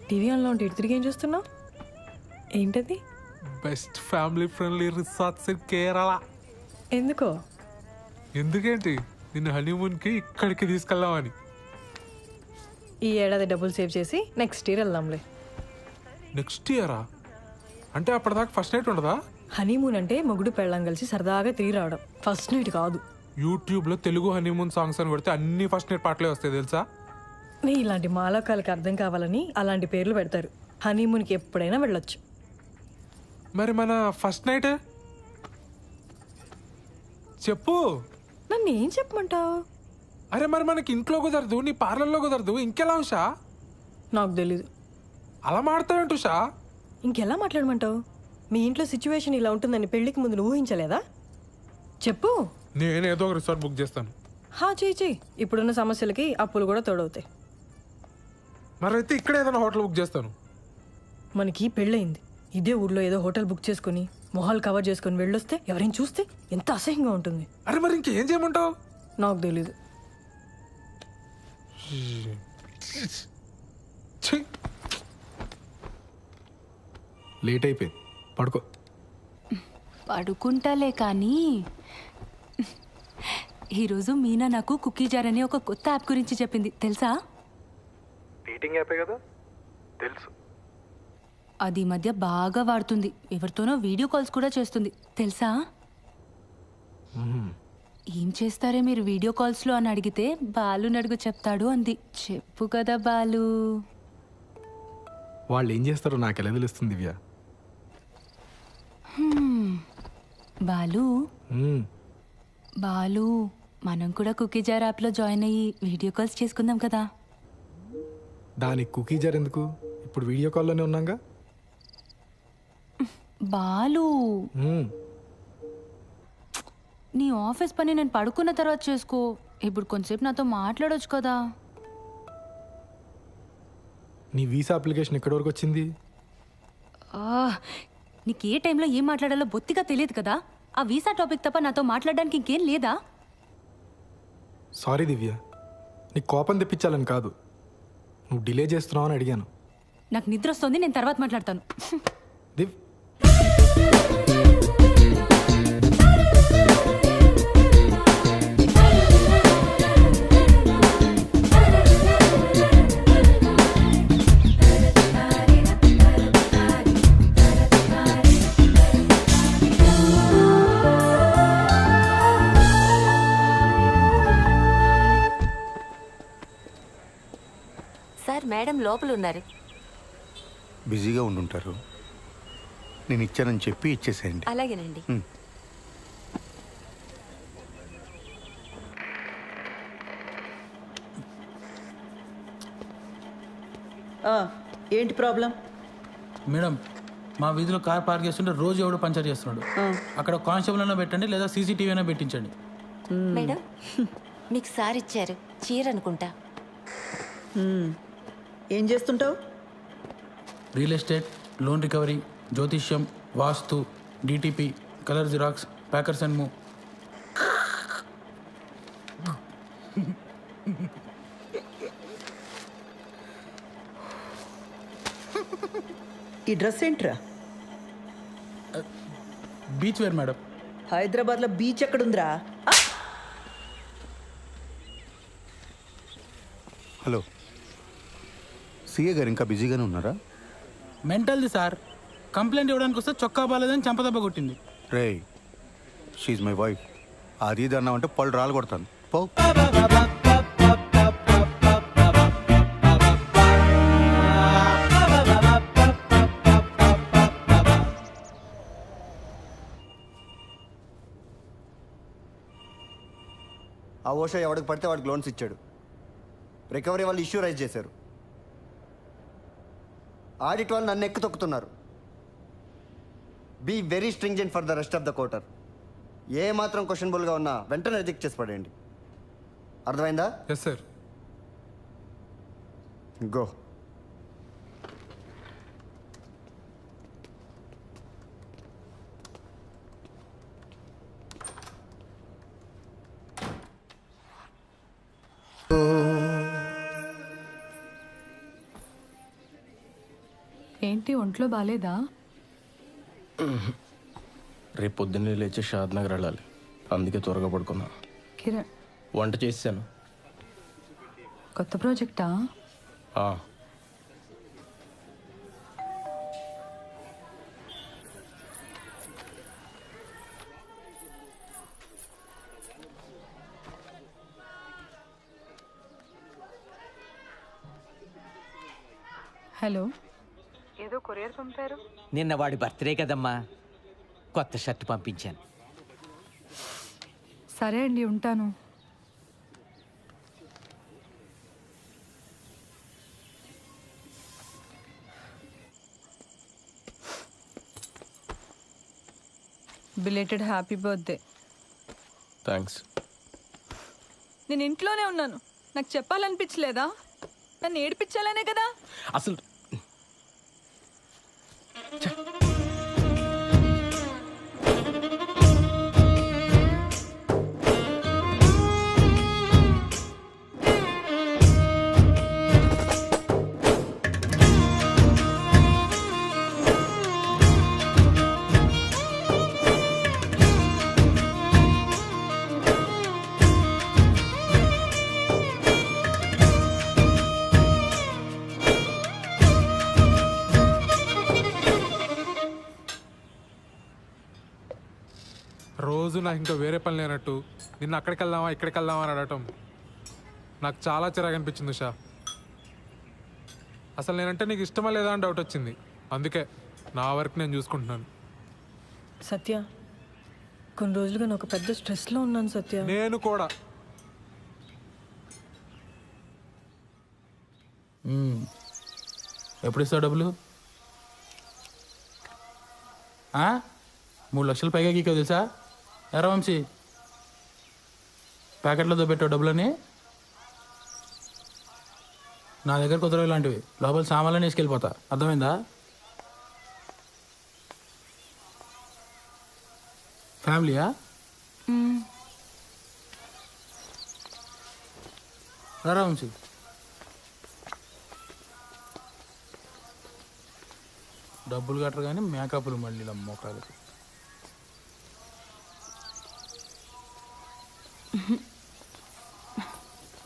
TV ఆన్లో ఉంటే ఇటు తిరిగి ఏం చూస్తున్నావు? ఏంటది? Best family friendly resorts in Kerala. ఎందుకో? ఎందుకేంటి, నిన్ను హనీమూన్కి ఇక్కడికి తీసుకెళ్దామని. ఈ ఏడాది డబ్బులు సేవ్ చేసి నెక్స్ట్ ఇయర్ వెళ్దాంలే. నెక్స్ట్ ఇయరా? అంటే అప్పటిదాకా ఫస్ట్ నైట్ ఉండదా? హనీమూన్ అంటే మొగుడు పెళ్ళం కలిసి సరదాగా తిరిగి రావడం, ఫస్ట్ నైట్ కాదు. యూట్యూబ్లో తెలుగు హనీమూన్ సాంగ్స్ అని కొడితే అన్ని ఫస్ట్ నైట్ పాటలే వస్తాయి తెలుసా? నీ ఇలాంటి మాలోకాలకి అర్థం కావాలని అలాంటి పేర్లు పెడతారు. హనీమూన్కి ఎప్పుడైనా వెళ్ళొచ్చు. మరి మన ఫస్ట్ నైట్ చెప్పు. నన్ను ఏం చెప్పమంటావు? అరే మరి మనకి ఇంట్లో కుదరదు, నీ పార్లర్లో కుదరదు, ఇంకెలా ఉషా? నాకు తెలీదు. అలా మాడతావేంటి ఉషా? ఇంకెలా మాట్లాడమంటావు? మీ ఇంట్లో సిచ్యువేషన్ ఇలా ఉంటుందని పెళ్లికి ముందు నువ్వు ఊహించలేదా? చెప్పు. నేనేదో ఒక రిసార్ట్ బుక్ చేస్తాను. చెయ్యి. ఇప్పుడున్న సమస్యలకి అప్పులు కూడా తోడవుతాయి. మరైతే ఇక్కడ ఏదైనా హోటల్ బుక్ చేస్తాను. మనకి పెళ్ళయింది, ఇదే ఊర్లో ఏదో హోటల్ బుక్ చేసుకుని మొహాలు కవర్ చేసుకుని వెళ్ళొస్తే ఎవరైనా చూస్తే ఎంత అసహ్యంగా ఉంటుంది. అరే మరి ఇంకేం చేయమంటావు? నాకు తెలీదు. లేట్ అయిపోయింది, పడుకో. పడుకుంటాలే కానీ ఈరోజు మీనా నాకు కుకీ జార్ అనే ఒక కొత్త యాప్ గురించి చెప్పింది, తెలుసా? డేటింగ్ యాపే కదా, తెలుసు. అది ఈ మధ్య బాగా వాడుతుంది, ఎవరితోనో వీడియో కాల్స్ కూడా చేస్తుంది, తెలుసా? ఏం చేస్తారే మీరు వీడియో కాల్స్లో అని అడిగితే బాలు నడుగు చెప్తాడు అంది. చెప్పు కదా బాలు. వాళ్ళు ఏం చేస్తారో నాకు ఎలా తెలుస్తుంది దివ్య? బాలు బాలు మనం కూడా కుకీ జార్ యాప్లో జాయిన్ అయ్యి వీడియో కాల్స్ చేసుకుందాం కదా. దానికి కుకీ జార్ ఎందుకు? ఇప్పుడు వీడియో కాల్లోనే ఉన్నాగా. బాలు నీ ఆఫీస్ పని నేను పడుకున్న తర్వాత చేసుకో, ఇప్పుడు కొంచెంసేపు నాతో మాట్లాడొచ్చు కదా. నీ వీసా అప్లికేషన్ ఎక్కడి వరకు వచ్చింది? నీకు ఏ టైంలో ఏం మాట్లాడాలో బొత్తిగా తెలియదు కదా. ఆ వీసా టాపిక్ తప్ప నాతో మాట్లాడడానికి ఇంకేం లేదా? సారీ దివ్య, నీకు కోపం తెప్పించాలని కాదు, నువ్వు డిలే చేస్తున్నావు అని అడిగాను. నాకు నిద్ర వస్తుంది, నేను తర్వాత మాట్లాడతాను. దివ్ సార్, మేడం లోపల ఉన్నారు. బిజీగా ఉండుంటారు, నేను ఇచ్చానని చెప్పి ఇచ్చేసేయండి. అలాగేనండి. ఏంటి ప్రాబ్లం? మేడం, మా వీధిలో కార్ పార్క్ చేస్తుంటే రోజు ఎవడో పంచర్ చేస్తున్నాడు. అక్కడ కానిస్టేబుల్ అయినా పెట్టండి, లేదా సీసీటీవీ అయినా పెట్టించండి. మేడం, మీకు సార్ ఇచ్చారు చీర అనుకుంటా. ఏం చేస్తుంటావు? రియల్ ఎస్టేట్, లోన్ రికవరీ, జ్యోతిష్యం, వాస్తు, DTP, colour xerox, packers and move. ఈ డ్రెస్ ఏంట్రా? Beach wear madam. హైదరాబాద్లో బీచ్ ఎక్కడుందిరా? హలో, సీఏ గారు ఇంకా బిజీగానే ఉన్నారా? మెంటల్ది సార్, కంప్లైంట్ ఇవ్వడానికి వస్తే చొక్కా బాలేదని చంపదెబ్బ కొట్టింది. రే, షీఈ్ మై వైఫ్. అది ఇది అన్నామంటే పళ్ళు రాళ్ళు కొడతాను, పో. ఆ ఓషో ఎవడికి పడితే వాడికి లోన్స్ ఇచ్చాడు. రికవరీ వాళ్ళు ఇష్యూ రైజ్ చేశారు. ఆడిట్ వాళ్ళు నన్ను ఎక్కు తొక్కుతున్నారు. Be very stringent for the rest of the quarter. ఏ మాత్రం క్వశ్చనబుల్గా ఉన్నా వెంటనే రిజెక్ట్ చేసి పడేయండి. అర్థమైందా? Yes sir. గో. ఏంటి ఒంట్లో బాలేదా? రేపు పొద్దున్నే లేచి షాద్ నగర్ వెళ్ళాలి, అందుకే త్వరగా పడుకున్నా. కిరణ్, వంట చేసాను. కొత్త ప్రాజెక్టా? హలో, ఏదో కొరియర్ పంపారు. నిన్న వాడి బర్త్డే కదమ్మా, కొత్త షర్ట్ పంపించాను. సరే అండి, ఉంటాను. Belated happy birthday. థ్యాంక్స్. నేను ఇంట్లోనే ఉన్నాను, నాకు చెప్పాలనిపించలేదా? నన్ను ఏడిపించాలనే కదా. అసలు రోజు నాకు ఇంకా వేరే పని లేనట్టు నిన్న అక్కడికి వెళ్దామా ఇక్కడికి వెళ్దామా అని అడగటం నాకు చాలా చిరాకు అనిపించింది ఉషా. అసలు నేనంటే నీకు ఇష్టమా లేదా అని డౌట్ వచ్చింది, అందుకే నా వర్క్ నేను చూసుకుంటున్నాను. సత్య, కొన్ని రోజులుగా నేను ఒక పెద్ద స్ట్రెస్లో ఉన్నాను సత్య. నేను కూడా. ఎప్పుడు ఇస్తావు డబ్బులు? 3 లక్షలు పైగా గీకో తెలుసా? ఎరా వంశీ, ప్యాకెట్లతో పెట్టావు డబ్బులని. నా దగ్గర కుదరవు ఇలాంటివి, లోపల సామాన్లని వేసుకెళ్ళిపోతా, అర్థమైందా? ఫ్యామిలీయా? రా వంశీ. డబ్బులు కట్టరు కానీ మేకప్లు మళ్ళీ మొక్కలకి.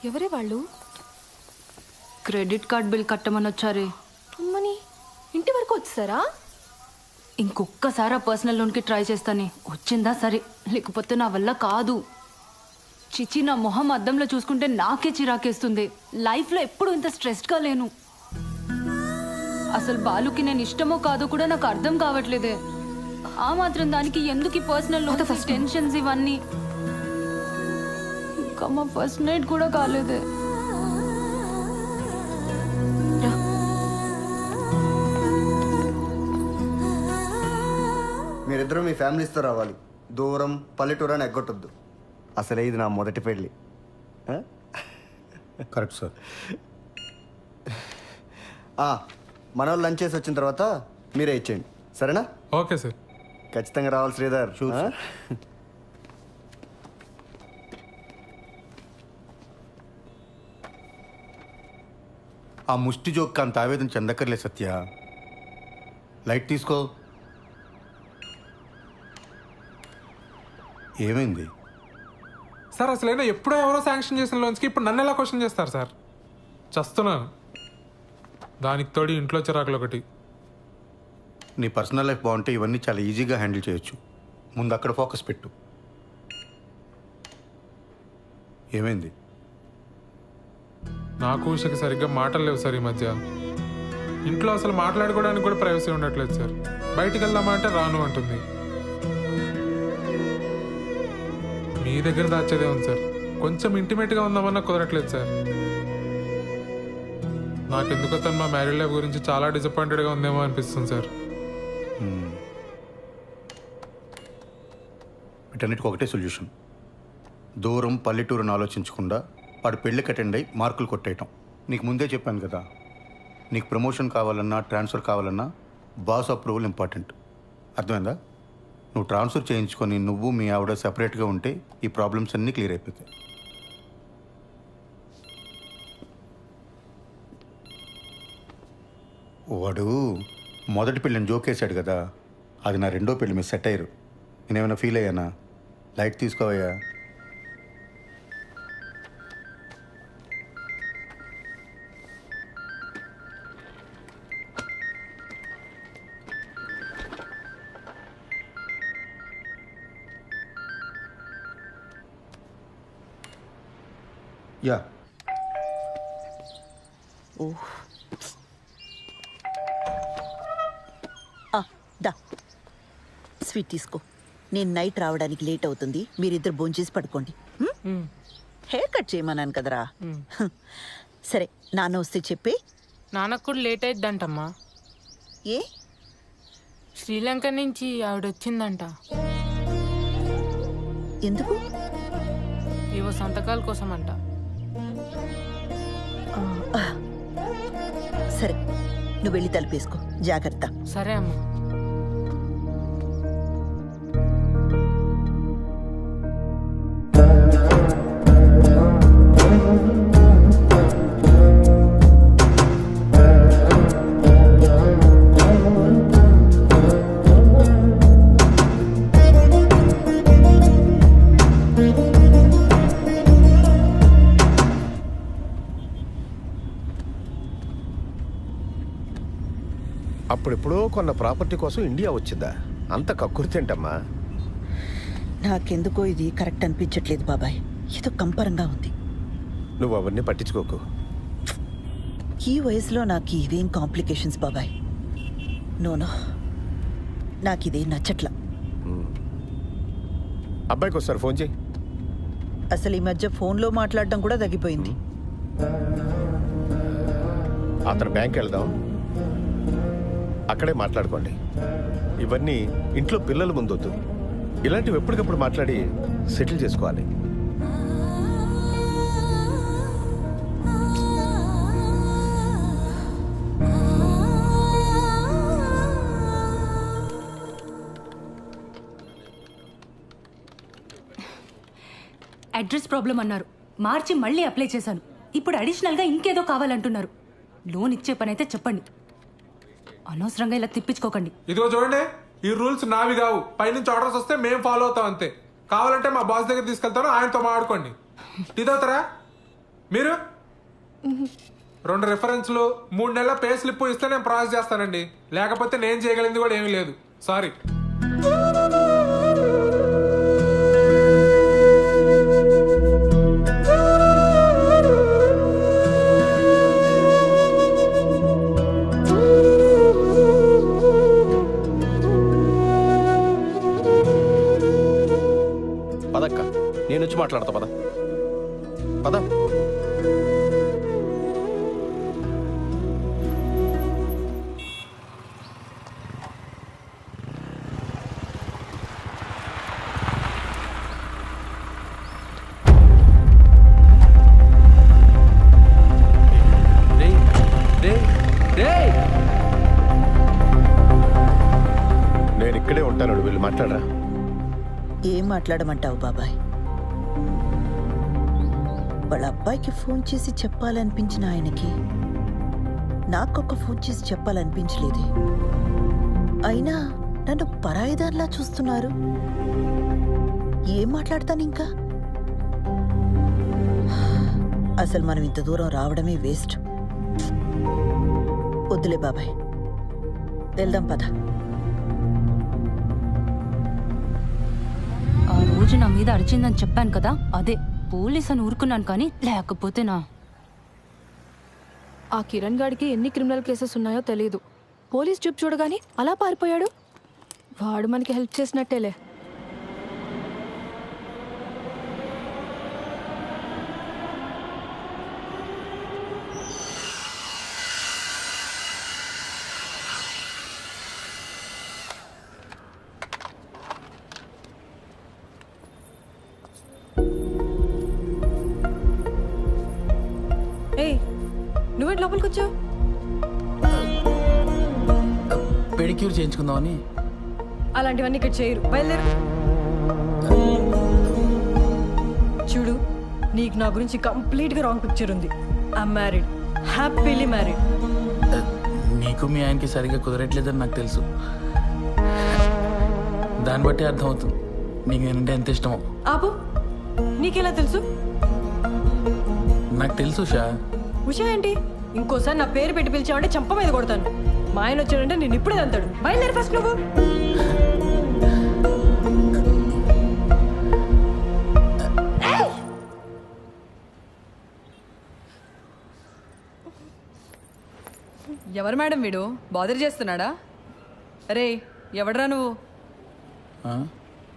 ఎవరే వాళ్ళు? క్రెడిట్ కార్డ్ బిల్ కట్టమని వచ్చారే. అమ్మని ఇంటి వరకు వచ్చారా? ఇంకొక్కసారి ఆ పర్సనల్ లోన్కి ట్రై చేస్తానే, వచ్చిందా సరే, లేకపోతే నా వల్ల కాదు. చిచి, నా మొహం అద్దంలో చూసుకుంటే నాకే చిరాకేస్తుంది. లైఫ్లో ఎప్పుడు ఇంత స్ట్రెస్డ్గా లేను. అసలు బాలుకి నేను ఇష్టమో కాదో కూడా నాకు అర్థం కావట్లేదే. ఆ మాత్రం దానికి ఎందుకు పర్సనల్ లోన్స్, టెన్షన్స్ ఇవన్నీ? ఇంకా మా ఫస్ట్ నైట్ కూడా కాలేదే. మీరిద్దరూ మీ ఫ్యామిలీస్తో రావాలి. దూరం పల్లెటూరు అని ఎగ్గొట్టొద్దు. అసలే ఇది నా మొదటి పెళ్ళి. Correct sir. మన వాళ్ళు లంచ్ చేసి వచ్చిన తర్వాత మీరే ఇచ్చేయండి, సరేనా? Okay sir. ఖచ్చితంగా రావాలి శ్రీధర్. ఆ ముష్టి జోక్ అంత ఆవేదన చెందక్కర్లే సత్య, లైట్ తీసుకో. ఏమైంది సార్? అసలైనా ఎప్పుడో ఎవరో శాంక్షన్ చేసిన లోన్స్కి ఇప్పుడు నన్ను ఎలా క్వశ్చన్ చేస్తారు సార్? చస్తున్నాను. దానికి తోడి ఇంట్లో చిరాకులు ఒకటి. నీ పర్సనల్ లైఫ్ బాగుంటే ఇవన్నీ చాలా ఈజీగా హ్యాండిల్ చేయొచ్చు. ముందు అక్కడ ఫోకస్ పెట్టు. ఏమైంది? నాకు ఉషకి సరిగ్గా మాటలు లేవు సార్ ఈ మధ్య. ఇంట్లో అసలు మాట్లాడుకోవడానికి కూడా ప్రైవసీ ఉండట్లేదు సార్. బయటికి వెళ్దామా అంటే రాను అంటుంది. మీ దగ్గర దాచేదే ఉంది సార్. కొంచెం ఇంటిమేట్గా ఉందామన్నా కుదరట్లేదు సార్. నాకెందుకో తను మా మ్యారీడ్ లైఫ్ గురించి చాలా డిసప్పాయింటెడ్గా ఉందేమో అనిపిస్తుంది సార్. వీటన్నిటికి ఒకటే సొల్యూషన్. దూరం పల్లెటూరుని ఆలోచించకుండా వాడు పెళ్ళికి అటెండ్ అయ్యి మార్కులు కొట్టేయటం. నీకు ముందే చెప్పాను కదా, నీకు ప్రమోషన్ కావాలన్నా ట్రాన్స్ఫర్ కావాలన్నా బాస్ అప్రూవల్ ఇంపార్టెంట్. అర్థమైందా? నువ్వు ట్రాన్స్ఫర్ చేయించుకొని నువ్వు మీ ఆవిడ సెపరేట్గా ఉంటే ఈ ప్రాబ్లమ్స్ అన్నీ క్లియర్ అయిపోతాయి. వాడు మొదటి పెళ్ళిని జోకేశాడు కదా, అది నా రెండో పెళ్ళి మీద సెట్ అయ్యారు. నేనేమైనా ఫీల్ అయ్యానా? లైట్ తీసుకోవయ్యా. యా. దా స్వీట్ తీసుకో. నేను నైట్ రావడానికి లేట్ అవుతుంది, మీరిద్దరు భోంచేసి పడుకోండి. హెయిర్ కట్ చేయమన్నాను కదరా. సరే, నాన్న వస్తే చెప్పి. నాన్నకు కూడా లేట్ అయిద్దంటమ్మా. ఏ? శ్రీలంక నుంచి ఆవిడ వచ్చిందంట. ఎందుకు? ఏవో సంతకాల కోసం అంట. సరే, నువ్వు వెళ్ళి తలుపేసుకో. జాగ్రత్త. సరే అమ్మా. అప్పుడెప్పుడో కొన్న ప్రాపర్టీ కోసం ఇండియా వచ్చిందా? అంత కక్కుర్తేంటమ్మా? నాకెందుకో ఇది కరెక్ట్ అనిపించట్లేదు బాబాయ్. ఏదో కంపరంగా ఉంది. నువ్వు అవన్నీ పట్టించుకోకు. ఈ వయసులో నాకు ఇవేం కాంప్లికేషన్స్ బాబాయ్. నోనో, నాకు ఇదే నచ్చట్లా. అబ్బాయికి ఒకసారి ఫోన్ చేయి. అసలు ఈ మధ్య ఫోన్లో మాట్లాడడం కూడా తగ్గిపోయింది. అతను బ్యాంక్ వెళ్దాం, అక్కడే మాట్లాడుకోండి. ఇవన్నీ ఇంట్లో పిల్లల ముందొద్దు. ఇలాంటివి ఎప్పటికప్పుడు మాట్లాడి సెటిల్ చేసుకోవాలి. అడ్రస్ ప్రాబ్లం అన్నారు, మార్చి మళ్ళీ అప్లై చేశాను. ఇప్పుడు అడిషనల్గా ఇంకేదో కావాలంటున్నారు. లోన్ ఇచ్చే పని అయితే చెప్పండి, అనవసరంగా ఇలా తిప్పించుకోకండి. ఇదిగో చూడండి, ఈ రూల్స్ నావి కావు. పైనుంచి ఆర్డర్స్ వస్తే మేము ఫాలో అవుతాం అంతే. కావాలంటే మా బాస్ దగ్గర తీసుకెళ్తాను, ఆయనతో మాట్లాడుకోండి. ఇదవుతారా మీరు? 2 రిఫరెన్స్లు, 3 నెలల పే స్లిప్ ఇస్తే నేను ప్రాసెస్ చేస్తానండి. లేకపోతే నేను చేయగలిగింది కూడా ఏమీ లేదు. సారీ. పదక్క, నేను వచ్చి మాట్లాడతా. పద పద. నేను ఇక్కడే ఉంటాను, వీళ్ళు మాట్లాడరా. ఏం మాట్లాడమంటావు బాబాయ్? వాళ్ళ అబ్బాయికి ఫోన్ చేసి చెప్పాలనిపించిన ఆయనకి నాకొక ఫోన్ చేసి చెప్పాలనిపించలేదే. అయినా నన్ను పరాయిదానిలా చూస్తున్నారు. ఏం మాట్లాడతాను ఇంకా? అసలు మనం ఇంత దూరం రావడమే వేస్ట్. వద్దులే బాబాయ్, వెళ్దాం పద. ఆ రోజు నా మీద అరిచిందని చెప్పాను కదా, అదే పోలీస్ అని ఊరుకున్నాను. కానీ లేకపోతే ఆ కిరణ్ గాడికి ఎన్ని క్రిమినల్ కేసెస్ ఉన్నాయో తెలీదు. పోలీస్ చూపు చూడగానే అలా పారిపోయాడు. వాడు మనకి హెల్ప్ చేసినట్టేలే. నువ్వేంటి లోపలికి వచ్చావు? పెడిక్యూర్ చేయించుకుందామని. అలాంటివన్నీ ఇక్కడ చేయరు, బయలుదేరు. చూడు, నీకు నా గురించి కంప్లీట్గా రాంగ్ పిక్చర్ ఉంది. I'm married, happily married. నీకు మీ ఆయనకి సరిగ్గా కుదరట్లేదని నాకు తెలుసు. దాన్ని బట్టి అర్థమవుతుంది నీకు నేనంటే ఎంత ఇష్టమో. ఆపు, నీకెలా తెలుసు? నాకు తెలుసు షా. ఉషా ఏంటి? ఇంకోసారి నా పేరు పెట్టి పిలిచావంటే చంప మీద కొడతాను. మా ఆయన వచ్చాడంటే నేను ఇప్పుడే అంతాడు. బయలుదేరి ఫస్ట్ నువ్వు. ఎవరు మేడం వీడు? బాదర్ చేస్తున్నాడా? రే ఎవడరా నువ్వు?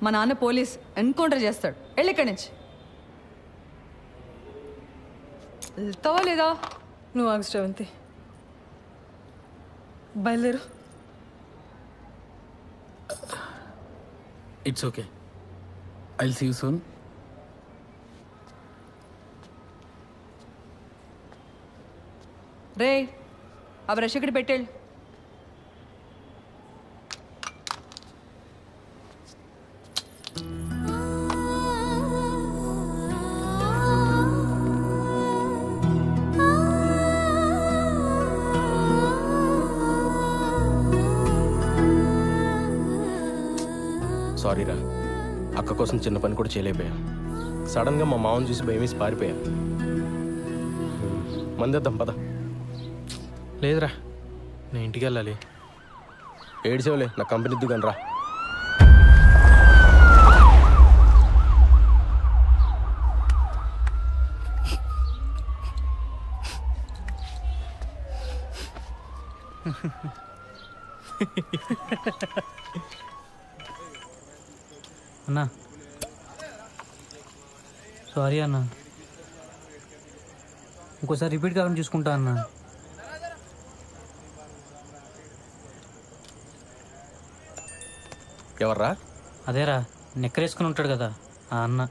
మా నాన్న పోలీస్, ఎన్కౌంటర్ చేస్తాడు. వెళ్ళి ఇక్కడి నుంచి. వెళ్తావా లేదా? నువ్వు ఆగు శ్రవంతి, బయలుదేరు. It's okay, I'll see you soon. రే ఆ బ్రష్ ఇక్కడ పెట్టేళ్ళు. సారీరా, అక్క కోసం చిన్న పని కూడా చేయలేకపోయా. సడన్గా మా మామని చూసి భయమేసి పారిపోయా. మందేద్దాం పద. లేదురా, నేను ఇంటికి వెళ్ళాలి. ఏడ్చేవలే, నా కంపెనీ దిగాను రా. అన్నా సారీ అన్నా, ఇంకోసారి రిపీట్ కాకుండా చూసుకుంటా అన్నా. ఎవర్రా? అదేరా నెక్కరేసుకుని ఉంటాడు కదా ఆ అన్న.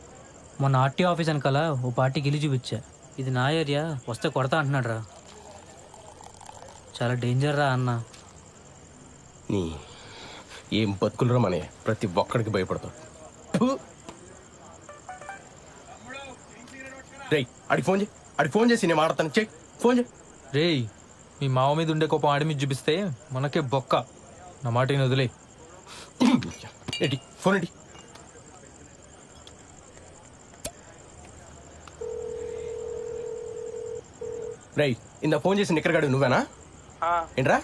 మొన్న ఆర్టీ ఆఫీస్ వెనకాల ఓ పార్టీ గిలి చూపించా. ఇది నా ఏరియా, వస్తే కొడతా అంటున్నాడు రా. చాలా డేంజర్ రా అన్న. నీ ఏం బతుకులరా మనే, ప్రతి ఒక్కడికి భయపడతాడు. రేయ్ అడిగి ఫోన్ చేయి, అడిగి ఫోన్ చేసి నేను మాడతాను. చెయ్యి ఫోన్ చేయి. రేయ్, మీ మావ మీద ఉండే కోపం ఆడి మీద చూపిస్తే మనకే బొక్క. నా మాట వదిలే. ఏంటి ఫోన్ ఏంటి? రేయ్ ఇందా ఫోన్ చేసి నిక్కరగాడు నువ్వేనా? ఏంట్రా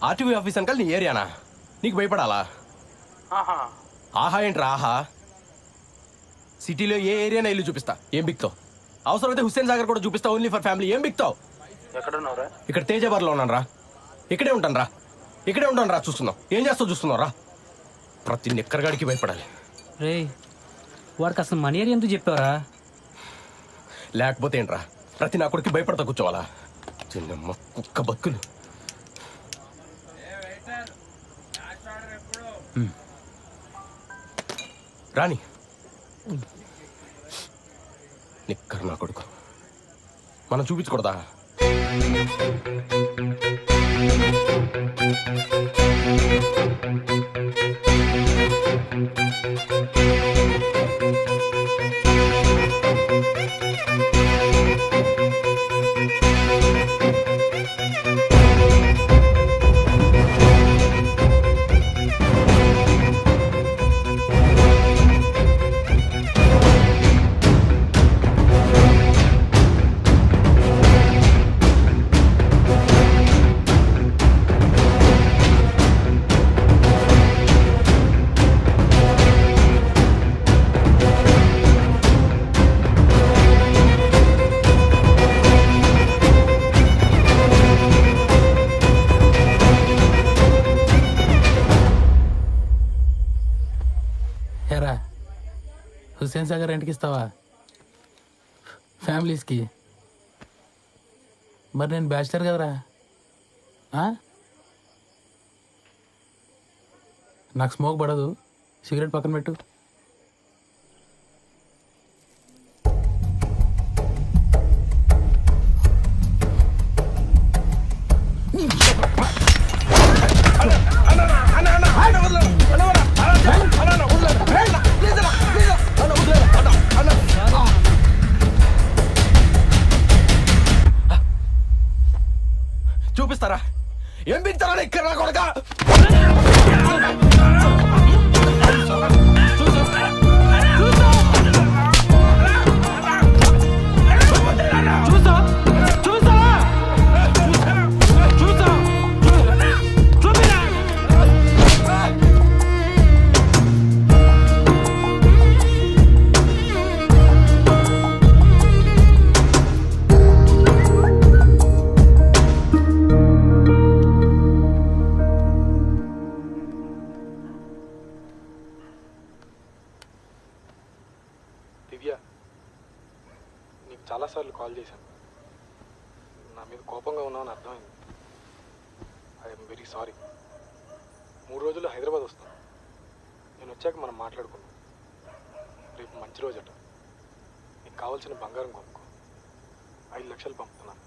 ఆర్టీవీ ఆఫీస్ అంకల్ నీ ఏరియానా? నీకు భయపడాలా? ఆహా ఏంట్రా ఆహా? సిటీలో ఏ ఏరియానా ఇల్లు చూపిస్తా, ఏం బిక్తావు? అవసరమైతే హుస్సేన్ సాగర్ కూడా చూపిస్తా, ఓన్లీ ఫర్ ఫ్యామిలీ. ఏం బిక్తావు? ఇక్కడ తేజబార్లో ఉన్నాను రా. ఇక్కడే ఉంటాను రా, ఇక్కడే ఉంటాను రా. చూస్తున్నావు ఏం చేస్తావు? చూస్తున్నావు రా. ప్రతి నిక్కరగాడికి భయపడాలి. రే వాడికి అసలు మన ఏరియా ఎందుకు చెప్పావరా? లేకపోతే ఏంట్రా ప్రతి నా కొడుకు భయపడతా కూర్చోవాలా? చిన్నమ్మ కుక్క బతుకులు. రాని నిక్కర్ నా కొడుకు మనం చూపించకూడదా? ఎరా హుస్సేన్ సాగర్ రెంట్కి ఇస్తావా ఫ్యామిలీస్కి? మరి నేను బ్యాచిలర్ కదరా. నాకు స్మోక్ పడదు, సిగరెట్ పక్కన పెట్టు. చూపిస్తారా ఏం బిగుతారా ఇక్కడ కొడక? దివ్య, నీకు చాలాసార్లు కాల్ చేశాను. నా మీద కోపంగా ఉన్నావని అర్థమైంది. I'm very sorry. 3 రోజుల్లో హైదరాబాద్ వస్తాను. నేను వచ్చాక మనం మాట్లాడుకుందాం. రేపు మంచి రోజట. నీకు కావాల్సిన బంగారం కొనుక్కో. 5 లక్షలు పంపుతున్నాను.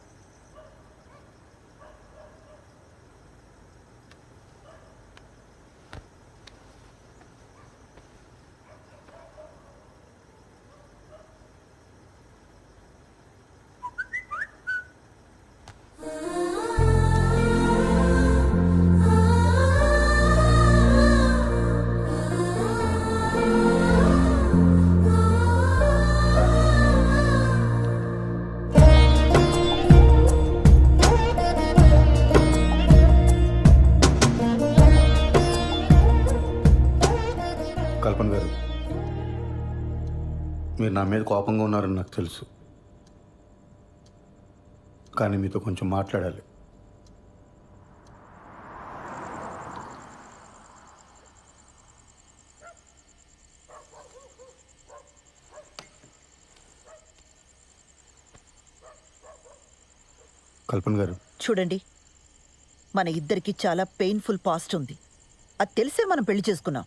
కల్పన గారు, మీరు నా మీద కోపంగా ఉన్నారని నాకు తెలుసు, కానీ మీతో కొంచెం మాట్లాడాలి. కల్పన గారు, చూడండి, మన ఇద్దరికి చాలా పెయిన్ఫుల్ పాస్ట్ ఉంది. అది తెలిసే మనం పెళ్లి చేసుకున్నాం.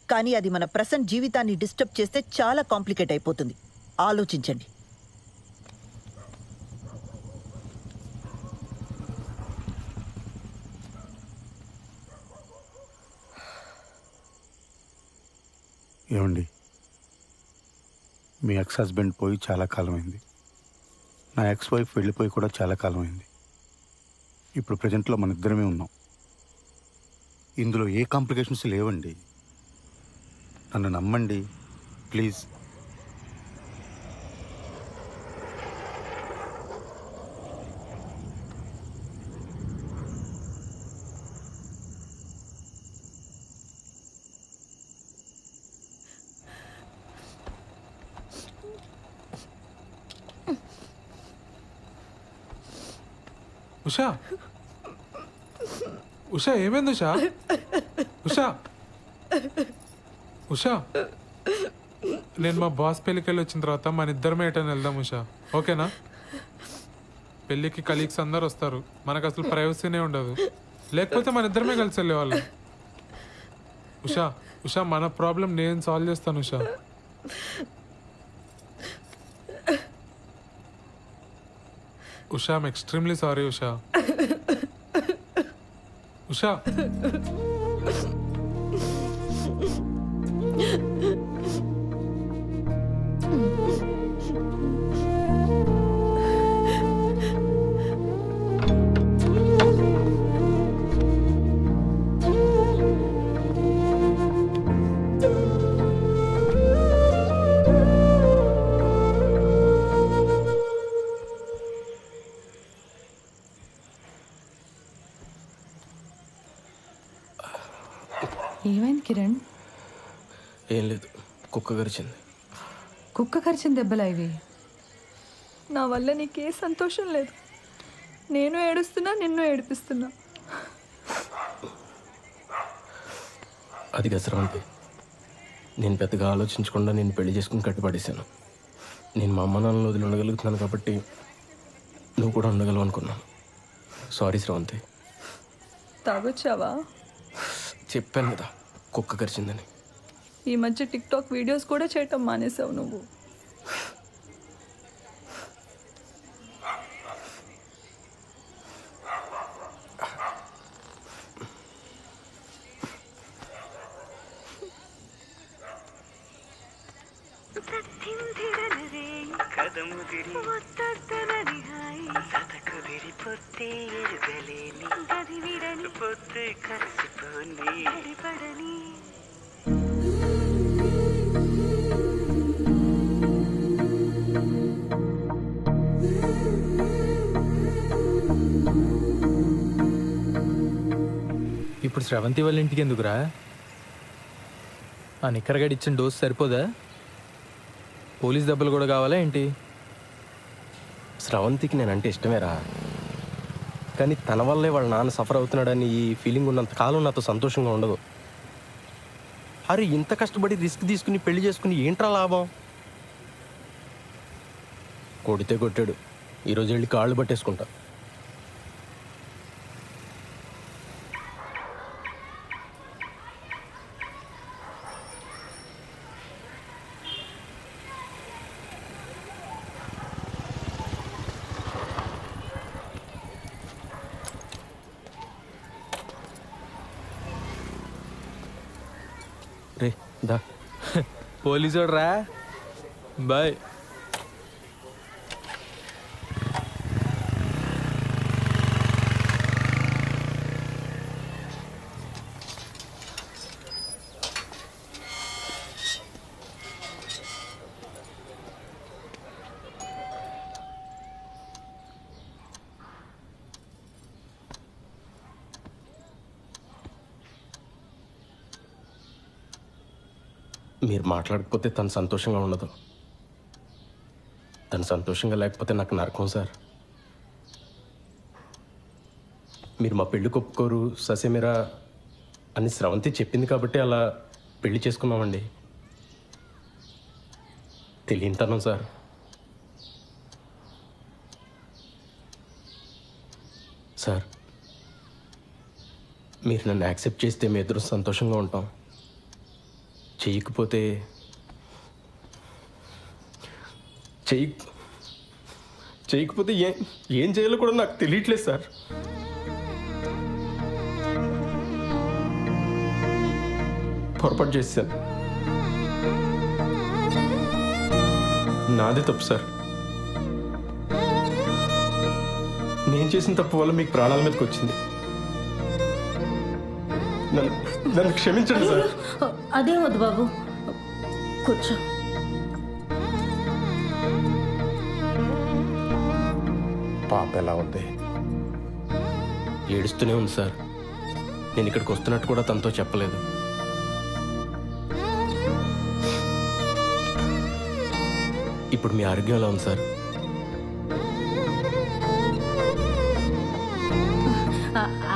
కానీ అది మన ప్రెసెంట్ జీవితాన్ని డిస్టర్బ్ చేస్తే చాలా కాంప్లికేట్ అయిపోతుంది. ఆలోచించండి. ఏమండి, మీ ఎక్స్ హస్బెండ్ పోయి చాలా కాలం అయింది. నా ఎక్స్ వైఫ్ వెళ్ళిపోయి కూడా చాలా కాలం అయింది. ఇప్పుడు ప్రజెంట్లో మన ఇద్దరమే ఉన్నాం. ఇందులో ఏ కాంప్లికేషన్స్ లేవండి. నన్ను నమ్మండి ప్లీజ్. ఉషా, ఉషా ఏమైంది? ఉషా, ఉషా, ఉషా, నేను మా బాస్ పెళ్ళికి వెళ్ళి వచ్చిన తర్వాత మన ఇద్దరమే ఎటని వెళ్దాం ఉషా, ఓకేనా? పెళ్ళికి కలీగ్స్ అందరు వస్తారు, మనకు అసలు ప్రైవసీనే ఉండదు. లేకపోతే మన ఇద్దరమే కలిసి వెళ్ళేవాళ్ళం. ఉషా, ఉషా, మన ప్రాబ్లం నేను సాల్వ్ చేస్తాను Usha. Usha, I'm extremely sorry Usha. Usha, ఏమైంది కిరణ్? ఏం లేదు, కుక్క గరిచింది. కుక్క కరిచిన దెబ్బలా ఇవి? నా వల్ల నీకే సంతోషం లేదు. నేను ఏడుస్తున్నా, నిన్ను ఏడిపిస్తున్నా. అది గసరాంటి. నేను పెద్దగా ఆలోచించకుండా నేను పెళ్లి చేసుకుని కట్టుపడేశాను. నేను మా అమ్మ నాన్నలు వదిలి ఉండగలుగుతున్నాను కాబట్టి నువ్వు కూడా ఉండగలవు అనుకున్నాను. సారీ శ్రవంతి. తాగొచ్చావా? చెప్పాను కదా కుక్క కరిచిందని. ఈ మధ్య టిక్టాక్ వీడియోస్ కూడా చేయటం మానేసావు నువ్వు. కదము ఇప్పుడు స్రవంతి వాళ్ళ ఇంటికి ఎందుకురా? ఆ నిక్కరగడి ఇచ్చిన డోస్ సరిపోదా? పోలీస్ దెబ్బలు కూడా కావాలా ఏంటి? స్రవంతికి నేనంటే ఇష్టమేరా, కానీ తన వల్లే వాళ్ళ నాన్న సఫర్ అవుతున్నాడని ఈ ఫీలింగ్ ఉన్నంత కాలం నాతో సంతోషంగా ఉండదు. అరే ఇంత కష్టపడి రిస్క్ తీసుకుని పెళ్లి చేసుకుని ఏంట్రా లాభం? కొడితే కొట్టాడు, ఈరోజు వెళ్ళి కాళ్ళు పట్టేసుకుంటా. రే దా. పోలీసు రా. బాయ్. మీరు మాట్లాడకపోతే తను సంతోషంగా ఉండదు. తను సంతోషంగా లేకపోతే నాకు నరకం సార్. మీరు మా పెళ్లి ఒప్పుకోరు ససేమిరా అని స్రవంతి చెప్పింది కాబట్టి అలా పెళ్లి చేసుకున్నామండి. తెలియనితనం సార్. సార్ మీరు నన్ను యాక్సెప్ట్ చేస్తే మీ ఇద్దరు సంతోషంగా ఉంటాం. చేయకపోతే ఏం చేయాలో కూడా నాకు తెలియట్లేదు సార్. పొరపాటు చేశాను, నాదే తప్పు సార్. నేను చేసిన తప్పు వల్ల మీకు ప్రాణాల మీదకి వచ్చింది. నన్ను క్షమించండి సార్. అదే వద్దు బాబు, కూర్చో. పాప ఎలా ఉంది? ఏడుస్తూనే ఉంది సార్. నేను ఇక్కడికి వస్తున్నట్టు కూడా తనతో చెప్పలేదు. ఇప్పుడు మీ ఆరోగ్యం ఎలా ఉంది సార్?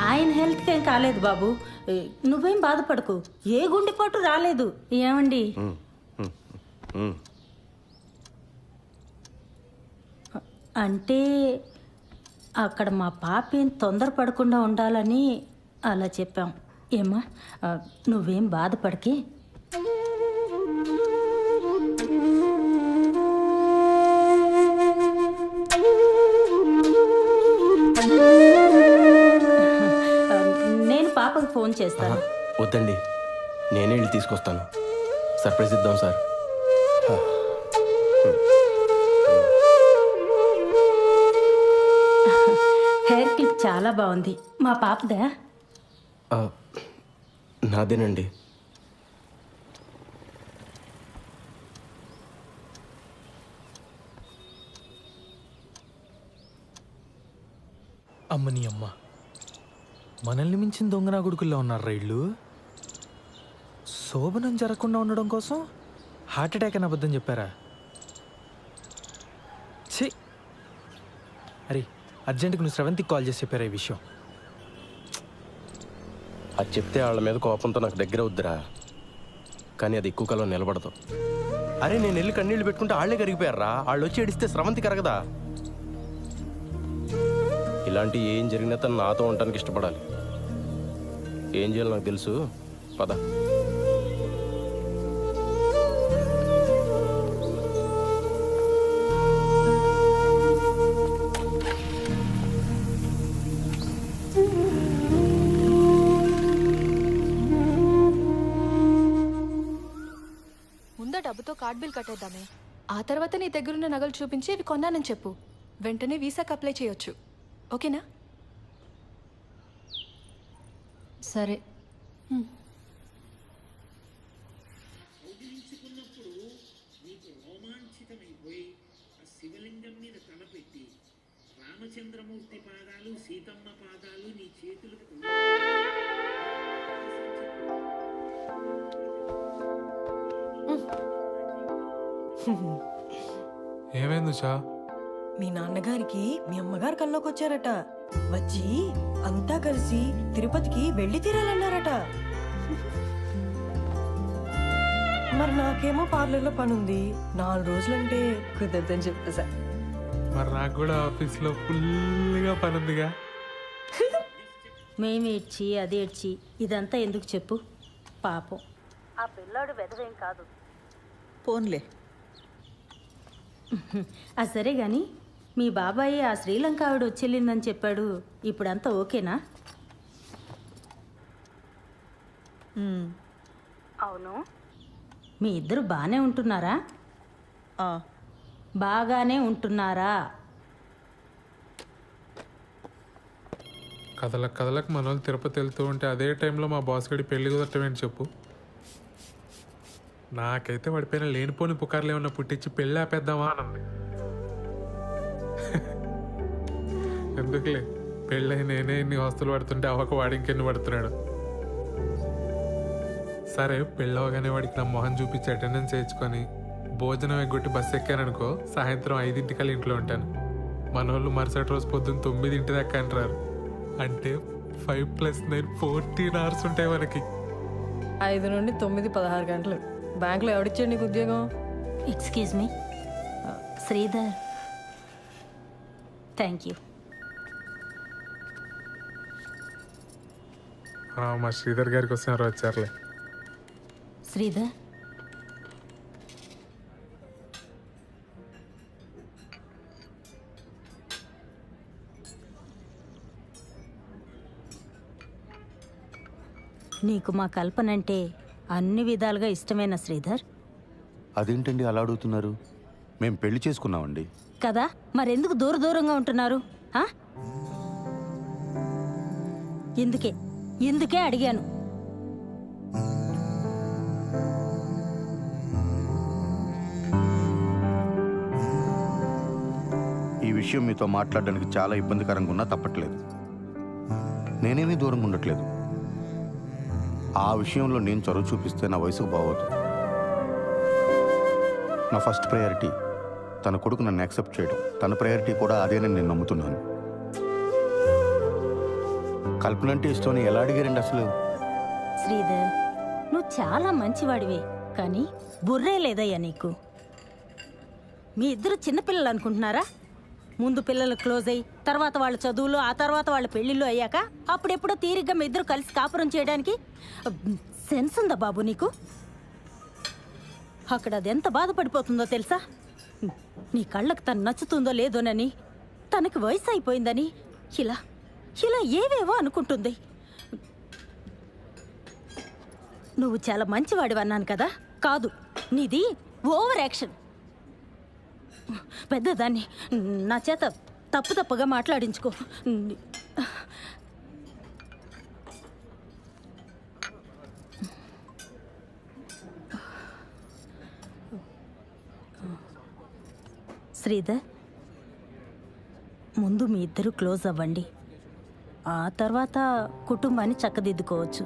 ఆయన హెల్త్కి ఏం కాలేదు బాబు, నువ్వేం బాధపడకు. ఏ గుండెపోటు రాలేదు. ఏమండి అంటే అక్కడ మా పాప ఏం తొందరపడకుండా ఉండాలని అలా చెప్పాం. ఏమ్మా నువ్వేం బాధపడకే. నేను పాపకు ఫోన్ చేస్తాను. వద్దండి, నేనే వెళ్ళి తీసుకొస్తాను. సర్ప్రైజ్ ఇద్దాం సార్. హెయిర్ క్లిప్ చాలా బాగుంది. మా పాపదా? నాదేనండి. అమ్మని అమ్మ, మనల్ని మించిన దొంగనా గుడుకుల్లో ఉన్నారా ఇళ్ళు? శోభనం జరగకుండా ఉండడం కోసం హార్ట్ అటాక్ అని అబద్ధం చెప్పారా? ఛీ! అరే అర్జెంటుగా నువ్వు స్రవంతికి కాల్ చేసి చెప్పారా ఈ విషయం? అది చెప్తే వాళ్ళ మీద కోపంతో నాకు దగ్గర వద్దురా, కానీ అది ఎక్కువ కాలం నిలబడదు. అరే నేను వెళ్ళి కన్నీళ్ళు పెట్టుకుంటే వాళ్ళే కరిగిపోయారా. వాళ్ళు వచ్చి ఏడిస్తే స్రవంతి కరగదా? ఇలాంటి ఏం జరిగినా తను నాతో ఉండటానికి ఇష్టపడాలి. ఏం చేయాలో నాకు తెలుసు. పద. ముందా డబ్బుతో కార్డ్ బిల్ కట్టేద్దామే. ఆ తర్వాత నీ దగ్గరున్న నగలు చూపించి ఇవి కొన్నానని చెప్పు. వెంటనే వీసాకి అప్లై చేయొచ్చు. ఓకేనా? సరే. శివలింగం మీద తలపెట్టి రామచంద్రమూర్తి పాదాలు సీతమ్మ పాదాలు నీ చేతులకు ఏమైంది ఉషా? మీ నాన్నగారికి మీ అమ్మగారు కల్లోకి వచ్చారట. వచ్చి అంతా కలిసి తిరుపతికి వెళ్ళి తీరాలన్నారట. మరి నాకేమో పార్లర్లో పని ఉంది. 4 రోజులంటే కుదరదని చెప్పేసా. మరి నాకు కూడా ఆఫీస్లో ఫుల్గా పని ఉందిగా. మేమేడ్చి అదేడ్చి ఇదంతా ఎందుకు చెప్పు? పాపం ఆ పిల్లాడు వెదవేం కాదు. పోన్లే. అది సరే గాని మీ బాబాయ్ ఆ శ్రీలంక ఆవిడ వచ్చేళ్ళిందని చెప్పాడు. ఇప్పుడంతా ఓకేనా? అవును. మీ ఇద్దరు బాగానే ఉంటున్నారా? బాగానే ఉంటున్నారా? కథలకు మన వాళ్ళు తిరుపతి వెళ్తూ ఉంటే అదే టైంలో మా బాస్ గడి పెళ్లి కుదరటమేంటి చెప్పు. నాకైతే వాడిపోయిన లేనిపోని పుకార్లు ఏమన్నా పుట్టించి పెళ్ళి ఆపేద్దామా అనంది. ఎందుకులే, పెళ్ళై నేనే ఇన్ని వస్తువులు పడుతుంటే అవక వాడి ఇంకెన్ని పడుతున్నాడు. సరే, పెళ్ళవగానే వాడికి నా మొహం చూపించి అటెండెన్స్ వేయించుకొని భోజనం ఎగ్గొట్టి బస్సు ఎక్కాననుకో, సాయంత్రం 5:00 ఇంట్లో ఉంటాను. మన వాళ్ళు మరుసటి రోజు పొద్దున్న 9 దాకా అంటారు. అంటే 5 + 9 14 hours ఉంటాయి మనకి. 5 నుండి 9 16 గంటలు. బ్యాంకులో ఎవడిచ్చాడు నీకు ఉద్యోగం? Excuse me Sridhar. Thank you. మా శ్రీధర్ గారికి వస్తున్నారు, వచ్చారులే. శ్రీధర్, నీకు మా కల్పన అంటే అన్ని విధాలుగా ఇష్టమేనా శ్రీధర్? అదేంటండి అలా అడుగుతున్నారు? మేము పెళ్లి చేసుకున్నామండి. కదా, మరెందుకు దూరంగా ఉంటున్నారు? ఎందుకే అడిగాను. ఈ విషయం మీతో మాట్లాడడానికి చాలా ఇబ్బందికరంగా ఉన్నా తప్పట్లేదు. నేనేమీ దూరంగా ఉండట్లేదు. ఆ విషయంలో నేను చొరవ చూపిస్తే నా వయసుకు బాగోదు. నా ఫస్ట్ ప్రయారిటీ తన కొడుకు నన్ను యాక్సెప్ట్ చేయడం. తన ప్రయారిటీ కూడా అదేనని నేను నమ్ముతున్నాను. కల్పన అంటే ఇష్టం ఎలా అడిగారండి అసలు? శ్రీధర్, నువ్వు చాలా మంచివాడివే, కానీ బుర్రే లేదయ్యా నీకు. మీ ఇద్దరు చిన్నపిల్లలు అనుకుంటున్నారా? ముందు పిల్లలు క్లోజ్ అయ్యి తర్వాత వాళ్ళ చదువులు, ఆ తర్వాత వాళ్ళ పెళ్ళిళ్ళు అయ్యాక అప్పుడెప్పుడో తీరిగ్గా మీ ఇద్దరు కలిసి కాపురం చేయడానికి సెన్స్ ఉందా బాబు నీకు? అక్కడ అది ఎంత బాధపడిపోతుందో తెలుసా? నీ కళ్ళకు తను నచ్చుతుందో లేదోనని, తనకి వయసు అయిపోయిందని ఇలా ఏవేవో అనుకుంటుంది. నువ్వు చాలా మంచివాడివి అన్నాను కదా, కాదు, నీది ఓవర్ యాక్షన్. పెద్దదాన్ని నా చేత తప్పుగా మాట్లాడించుకో. శ్రీధర్, ముందు మీ ఇద్దరు క్లోజ్ అవ్వండి, ఆ తర్వాత కుటుంబాన్ని చక్కదిద్దుకోవచ్చు.